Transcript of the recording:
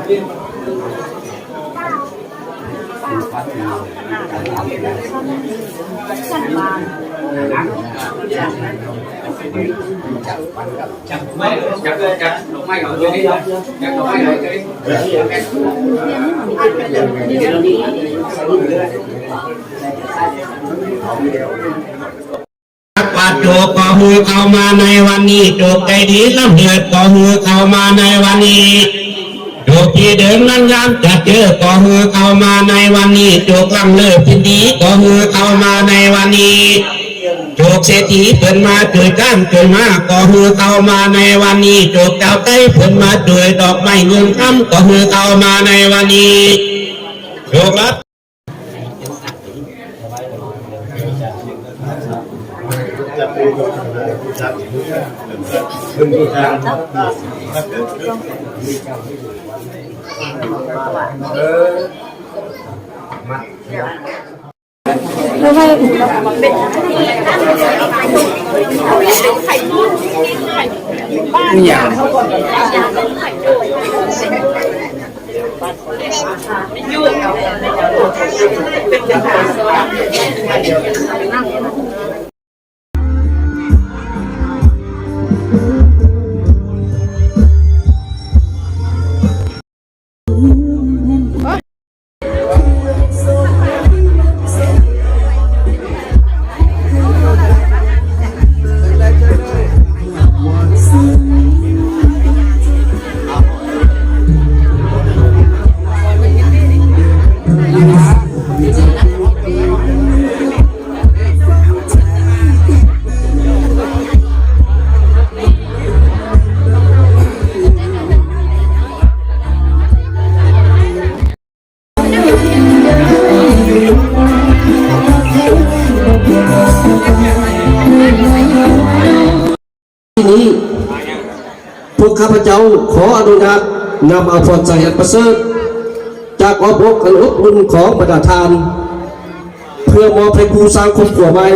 ปัดโจกก็ฮือเข้ามาในวันนี้โจกใจดีลำเดือดก็ฮือเข้ามาในวันนี้โจกที่เดิมนั้นยามจะเจอก็ฮือเข้ามาในวันนี้โจกลำเลิศพินดีก็ฮือเข้ามาในวันนี้โจกเศรษฐีเพิ่นมาเกิดก้ามเกิดมาก็ฮือเข้ามาในวันนี้โจกเจ้าไต้เพิ่นมาด้วยดอกไม้เงินคำก็ฮือเข้ามาในวันนี้โจกรัดจะไปดูจับขึ้นดูทางไม่ไม่อย่างนี้พวกข้าพเจ้าขออนุญาตนำเอาพรใจอันประเสริฐจากอบรมอันอบอุ่นของบรรดาทานเพื่อมอบให้ผู้สร้างครอบครัวใหม่